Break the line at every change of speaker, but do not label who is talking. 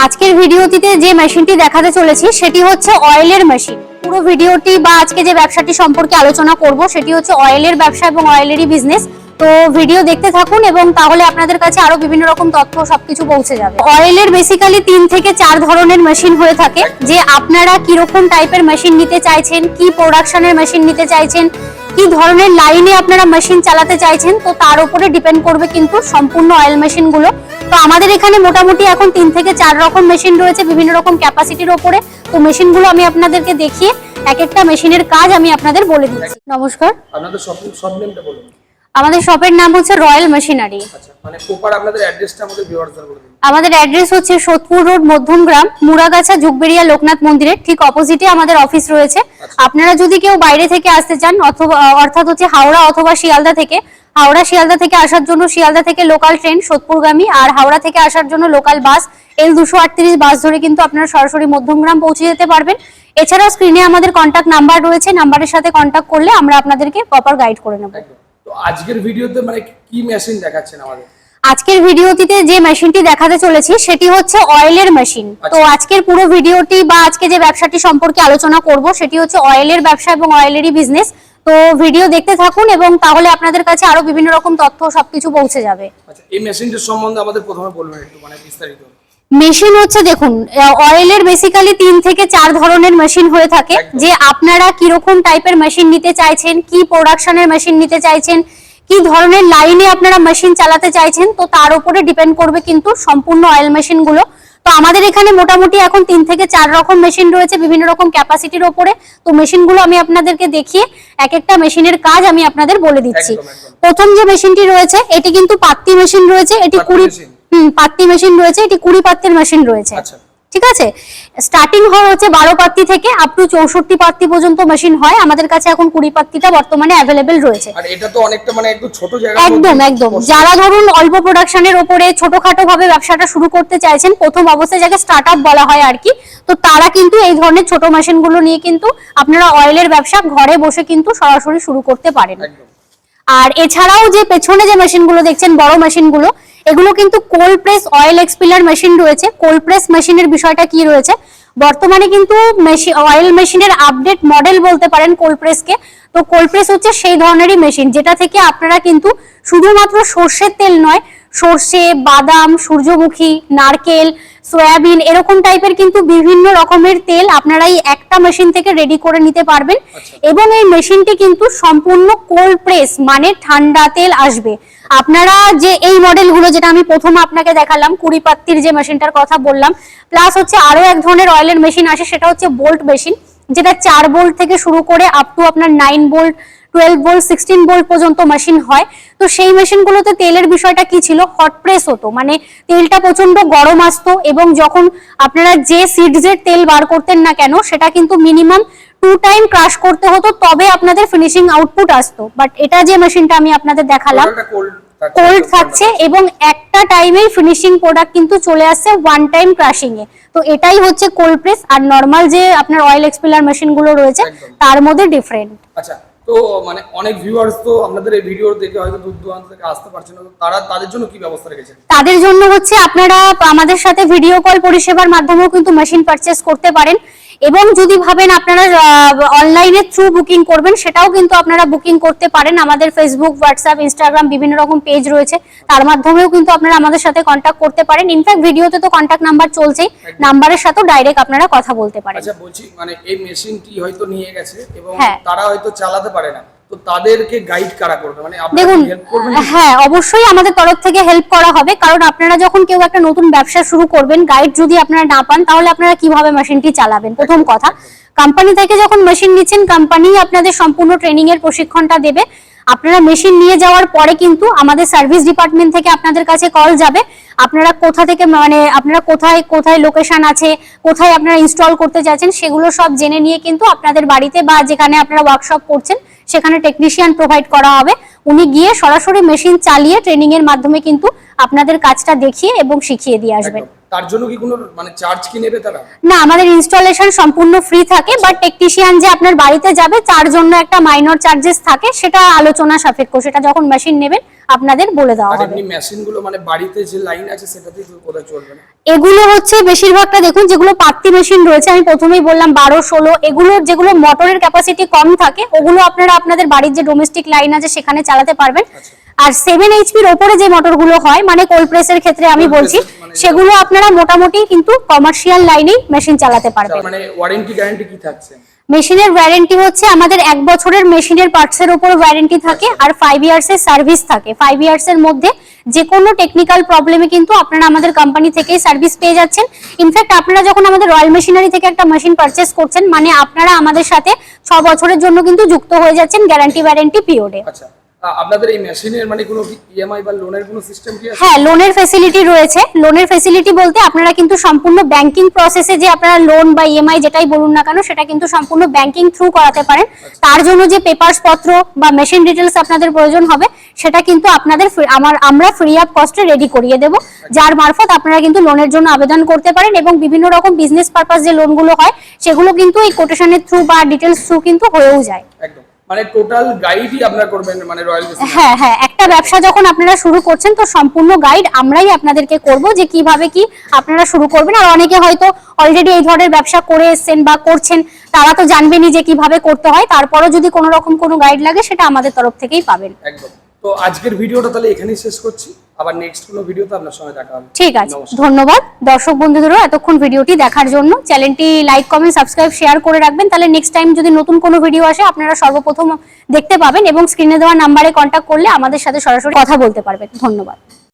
আজকের ভিডিওটিতে যে মেশিনটি দেখাতে চলেছি সেটি হচ্ছে অয়েলের মেশিন। পুরো ভিডিওটি বা আজকে যে ব্যবসাটি সম্পর্কে আলোচনা করব সেটি হচ্ছে অয়েলের ব্যবসা এবং অয়েলেরই বিজনেস। তো ভিডিও দেখতে থাকুন এবং তাহলে আপনাদের কাছে আরো বিভিন্ন রকম তথ্য সবকিছু পৌঁছে যাবে। অয়েলের বেসিক্যালি 3 থেকে 4 ধরনের মেশিন হয়ে থাকে, যে আপনারা কি রকম টাইপের মেশিন নিতে চাইছেন, কি প্রোডাকশনের মেশিন নিতে চাইছেন, কি ধরনের লাইনে আপনারা মেশিন চালাতে চাইছেন, তো তার উপরে ডিপেন্ড করবে কিন্তু সম্পূর্ণ অয়েল মেশিন গুলো। তো আমাদের এখানে মোটামুটি এখন 3 থেকে 4 রকম মেশিন রয়েছে বিভিন্ন রকম ক্যাপাসিটির উপরে। তো মেশিনগুলো আমি আপনাদেরকে দেখিয়ে এক একটা মেশিনের কাজ আমি আপনাদের বলে দিচ্ছি। নমস্কার,
আপনাদের শপ নেমটা বলুন।
আমাদের শপের নাম হচ্ছে রয়্যাল মেশিনারি।
আচ্ছা, মানে প্রপার আপনাদের অ্যাড্রেসটা আমাদের ভিউয়ারদের বলে দিন।
আমাদের অ্যাড্রেস হচ্ছে সোদপুর রোড, মধ্যমগ্রাম, মুরাগাছা, যুগবেড়িয়া লোকনাথ মন্দিরের ঠিক অপোজিটে আমাদের অফিস রয়েছে। আপনারা যদি কেউ বাইরে থেকে আসতে চান অথবা অর্থাৎ হচ্ছে হাওড়া অথবা শিয়ালদা থেকে, শিয়ালদা থেকে আসার জন্য শিয়ালদা থেকে লোকাল ট্রেন সোদপুরগামী, আর হাওড়া থেকে আসার জন্য লোকাল বাস L238 বাস ধরে কিন্তু আপনারা সরাসরি মধ্যমগ্রাম পৌঁছে যেতে পারবেন। এছাড়াও স্ক্রিনে আমাদের কন্ট্যাক্ট নাম্বার রয়েছে, নাম্বারের সাথে কন্ট্যাক্ট করলে আমরা আপনাদেরকে প্রপার গাইড করে নেব।
তো আজকের ভিডিওতে মানে কি মেশিন দেখাচ্ছেন আমাদের?
আজকের ভিডিওটিতে যে মেশিনটি দেখাতে চলেছি সেটি হচ্ছে অয়েলের মেশিন। তো আজকের পুরো ভিডিওটি বা আজকে যে ব্যবসাটি সম্পর্কে আলোচনা করব সেটি হচ্ছে অয়েলের ব্যবসা এবং অয়েলেরই বিজনেস। তো ভিডিও দেখতে থাকুন এবং তাহলে আপনাদের কাছে আরো বিভিন্ন রকম তথ্য সবকিছু পৌঁছে যাবে।
আচ্ছা, এই মেশিনটির সম্বন্ধে আমাদের প্রথমে বলবেন একটু, মানে বিস্তারিত।
মেশিন হচ্ছে দেখুন, অয়েলের বেসিক্যালি 3 থেকে 4 ধরনের মেশিন হয়ে থাকে, যে আপনারা কি রকম টাইপের মেশিন নিতে চাইছেন, কি প্রোডাকশনের মেশিন নিতে চাইছেন, কি ধরনের লাইনে আপনারা মেশিন চালাতে চাইছেন, তো তার উপরে ডিপেন্ড করবে কিন্তু সম্পূর্ণ অয়েল মেশিন গুলো। তো আমাদের এখানে মোটামুটি এখন 3 থেকে 4 রকম মেশিন রয়েছে বিভিন্ন রকম ক্যাপাসিটির উপরে। তো মেশিন গুলো আমি আপনাদেরকে দেখিয়ে এক একটা মেশিনের কাজ আমি আপনাদের বলে দিচ্ছি। প্রথম যে মেশিনটি রয়েছে এটি কিন্তু পাত্তি মেশিন রয়েছে, এটি 20 পাত্তি মেশিন রয়েছে, এটি 20 পাত্তির মেশিন রয়েছে। ঠিক আছে, স্টার্টিং হয় হচ্ছে 12 পাত্তি থেকে আপ টু 64 পাত্তি পর্যন্ত মেশিন হয়। আমাদের কাছে এখন 20 পাত্তিটা বর্তমানে अवेलेबल রয়েছে।
আর এটা তো অনেকটা মানে একটু ছোট জায়গা।
একদম যারা ধরুন অল্প প্রোডাকশনের উপরে ছোটখাটো ভাবে ব্যবসাটা শুরু করতে চাইছেন, প্রথম অবস্থায় যাকে স্টার্টআপ বলা হয় আর কি, তো তারা কিন্তু এই ধরনের ছোট মেশিনগুলো নিয়ে কিন্তু আপনারা অয়েলের ব্যবসা ঘরে বসে কিন্তু সরাসরি শুরু করতে পারেন। আর এছাড়াও যে পেছনে যে মেশিনগুলো দেখছেন বড় মেশিনগুলো, এগুলো কিন্তু কোল্ড প্রেস অয়েল এক্সপিলার মেশিন রয়েছে। কোল্ড প্রেস মেশিনের বিষয়টা কি রয়েছে, বর্তমানে কিন্তু অয়েল মেশিনের আপডেট মডেল বলতে পারেন কোল্ড প্রেসকে। তো কোল্ড প্রেস হচ্ছে সেই ধরনেরই মেশিন যেটা থেকে আপনারা কিন্তু শুধুমাত্র সর্ষের তেল নয়, সর্ষে, বাদাম, সূর্যমুখী, নারকেল, সয়াবিন এরকম টাইপের কিন্তু বিভিন্ন রকমের তেল আপনারা এই একটা মেশিন থেকে রেডি করে নিতে পারবেন। এবং এই মেশিনটি কিন্তু সম্পূর্ণ কোল্ড প্রেস, মানে ঠান্ডা তেল আসবে। আপনারা যে এই মডেলগুলো যেটা আমি প্রথমে আপনাকে দেখালাম 20 পাত্তির যে মেশিনটার কথা বললাম, প্লাস হচ্ছে আরো এক ধরনের অয়েলের মেশিন আসে, সেটা হচ্ছে বোল্ট মেশিন, যেটা 4 বোল্ট থেকে শুরু করে আপ টু আপনার 9 বোল্ট, 12 বোল্ট, 16 বোল্ট পর্যন্ত মেশিন হয়। তো সেই মেশিনগুলোতে তেলের বিষয়টা কি ছিল, হট প্রেস হতো, মানে তেলটা প্রচন্ড গরম আসতো এবং যখন আপনারা যে সিডসের তেল বার করতেন না কেন সেটা কিন্তু মিনিমাম 2 টাইম ক্রাশ করতে হতো, তবে আপনাদের ফিনিশিং আউটপুট আসতো। বাট এটা যে মেশিনটা আমি আপনাদের দেখালাম কোল্ড থাকছে এবং একটা টাইমেই ফিনিশিং প্রোডাক্ট কিন্তু চলে আসছে 1 টাইম ক্রাশিং এ। তো এটাই হচ্ছে কোল্ড প্রেস আর নরমাল যে আপনার অয়েল এক্সপিলার মেশিন গুলো রয়েছে তার মধ্যে ডিফারেন্ট।
আচ্ছা, তো মানে অনেক ভিউয়ার্স তো আপনাদের এই ভিডিও দেখে হয়তো দূর দূরান্ত থেকে আসতে পারছেন না, তো তাদের জন্য কি ব্যবস্থা রেখেছেন?
তাদের জন্য হচ্ছে আপনারা আমাদের সাথে ভিডিও কল পরিষেবার মাধ্যমেও কিন্তু মেশিন পারচেজ করতে পারেন, এবং যদি ভাবেন আপনারা অনলাইনে থ্রু বুকিং করবেন সেটাও কিন্তু আপনারা বুকিং করতে পারেন। আমাদের ফেসবুক, হোয়াটসঅ্যাপ, ইনস্টাগ্রাম বিভিন্ন রকম পেজ রয়েছে, তার মাধ্যমেও কিন্তু আপনারা আমাদের সাথে কন্ট্যাক্ট করতে পারেন। ইনফ্যাক্ট ভিডিওতে তো কন্ট্যাক্ট নাম্বার চলছেই, নাম্বারের সাথেও ডাইরেক্ট আপনারা কথা বলতে পারেন।
আচ্ছা, বলছি মানে এই মেশিনটি হয়তো নিয়ে গেছে এবং তারা হয়তো চালাতে পারে না, তো তাদেরকে গাইড কারা করবে, মানে আপনারা হেল্প করবেন?
হ্যাঁ, অবশ্যই আমাদের তরফ থেকে হেল্প করা হবে, কারণ আপনারা যখন কেউ একটা নতুন ব্যবসা শুরু করবেন, গাইড যদি আপনারা না পান তাহলে আপনারা কিভাবে মেশিনটি চালাবেন। প্রথম কথা, কোম্পানি থেকে যখন মেশিন নিচ্ছেন কোম্পানি আপনাদের সম্পূর্ণ ট্রেনিং এর প্রশিক্ষণটা দেবে। আপনারা মেশিন নিয়ে যাওয়ার পরে কিন্তু আমাদের সার্ভিস ডিপার্টমেন্ট থেকে আপনাদের কাছে কল যাবে, আপনারা কোথা থেকে মানে আপনারা কোথায় কোথায় লোকেশন আছে, কোথায় আপনারা ইনস্টল করতে চাইছেন সেগুলো সব জেনে নিয়ে কিন্তু আপনাদের বাড়িতে বা যেখানে আপনারা ওয়ার্কশপ করছেন সেখানে টেকনিশিয়ান প্রোভাইড করা হবে। উনি গিয়ে সরাসরি মেশিন চালিয়ে ট্রেনিং এর মাধ্যমে কিন্তু আপনাদের কাজটা দেখিয়ে এবং শিখিয়ে দিয়ে আসবেন।
তার জন্য কি কোনো মানে চার্জ কি নেবে তারা?
না, আমাদের ইনস্টলেশন সম্পূর্ণ ফ্রি থাকে, বাট টেকনিশিয়ান যে আপনার বাড়িতে যাবে তার জন্য একটা মাইনর চার্জেস থাকে, সেটা আলোচনা সাপেক্ষ, সেটা যখন মেশিন নেবেন আপনাদের বলে দেওয়া
আর
হবে।
এমনি মেশিনগুলো মানে বাড়িতে যে লাইন আছে সেটাতেই তো কোথায় চলবে না?
এগুলো হচ্ছে বেশিরভাগটা দেখুন, যেগুলো পাত্তি মেশিন রয়েছে আমি প্রথমেই বললাম 12-16, এগুলো যেগুলো মোটরের ক্যাপাসিটি কম থাকে ওগুলো আপনারা আপনাদের বাড়ির যে ডোমেস্টিক লাইন আছে সেখানে চালাতে পারবেন। আর 7 এইচপির ওপরে যে মোটরগুলো হয় মানে কোল্ড প্রেসের ক্ষেত্রে আমি বলছি, সেগুলো আপনারা মোটামুটি কিন্তু কমার্শিয়াল লাইনেই মেশিন চালাতে পারবেন।
মানে ওয়ারেন্টি গ্যারান্টি কি থাকছে?
মেশিনের ওয়ারেন্টি হচ্ছে আমাদের 1 বছরের মেশিনের পার্টসের উপর ওয়ারেন্টি থাকে, আর 5 ইয়ার্সের সার্ভিস থাকে। 5 ইয়ার্সের মধ্যে যে কোনো টেকনিক্যাল প্রবলেমে কিন্তু আপনারা আমাদের কোম্পানি থেকেই সার্ভিস পেয়ে যাচ্ছেন। ইনফ্যাক্ট আপনারা যখন আমাদের রয়্যাল মেশিনারি থেকে একটা মেশিন পারচেজ করছেন মানে আপনারা আমাদের সাথে 6 বছরের জন্য কিন্তু যুক্ত হয়ে যাচ্ছেন গ্যারান্টি ওয়ারেন্টি পিরিয়ডে।
আচ্ছা, আপনাদের এই মেশিনের মানে কোনো ইএমআই বা লোনের কোনো সিস্টেম কি আছে?
হ্যাঁ, লোনের ফ্যাসিলিটি রয়েছে। লোনের ফ্যাসিলিটি বলতে আপনারা কিন্তু সম্পূর্ণ ব্যাংকিং প্রসেসে যে আপনারা লোন বা ইএমআই যেটাই বলুন না কেন সেটা কিন্তু সম্পূর্ণ ব্যাংকিং থ্রু করাতে পারেন। তার জন্য যে পেপারস পত্র বা মেশিন ডিটেলস আপনাদের প্রয়োজন হবে সেটা কিন্তু আপনাদের আমরা ফ্রি অফ কস্টে রেডি করিয়ে দেব, যার মারফত আপনারা কিন্তু লোনের জন্য আবেদন করতে পারেন। এবং বিভিন্ন রকম বিজনেস পারপাস যে লোনগুলো হয় সেগুলো কিন্তু এই কোটেশনের থ্রু বা ডিটেলস থ্রু কিন্তু হয়েও যায়।
একদম, মানে টোটাল গাইডই আপনারা করবেন মানে রয়্যাল মেশিনারি?
হ্যাঁ হ্যাঁ, একটা ব্যবসা যখন আপনারা শুরু করছেন তো সম্পূর্ণ গাইড আমরাই আপনাদেরকে করব যে কিভাবে কি আপনারা শুরু করবেন। আর অনেকে হয়তো অলরেডি এই ধরনের ব্যবসা করে এসেছেন বা করছেন, তারা তো জানবেনই যে কিভাবে করতে হয়। তারপরও যদি কোনো রকম কোনো গাইড লাগে সেটা আমাদের তরফ থেকেই পাবেন।
একদম। তো আজকের ভিডিওটা তাহলে এখানেই শেষ করছি, আবার নেক্সট কোনো ভিডিওতে আপনার সঙ্গে দেখা হবে।
ঠিক আছে, ধন্যবাদ দর্শক বন্ধুদেরও এতক্ষণ ভিডিওটি দেখার জন্য। চ্যানেলটি লাইক, কমেন্ট, সাবস্ক্রাইব, শেয়ার করে রাখবেন, তাহলে নেক্সট টাইম যদি নতুন কোনো ভিডিও আসে আপনারা সর্বপ্রথম দেখতে পাবেন। এবং স্ক্রিনে দেওয়া নাম্বারে কন্ট্যাক্ট করলে আমাদের সাথে সরাসরি কথা বলতে পারবেন। ধন্যবাদ।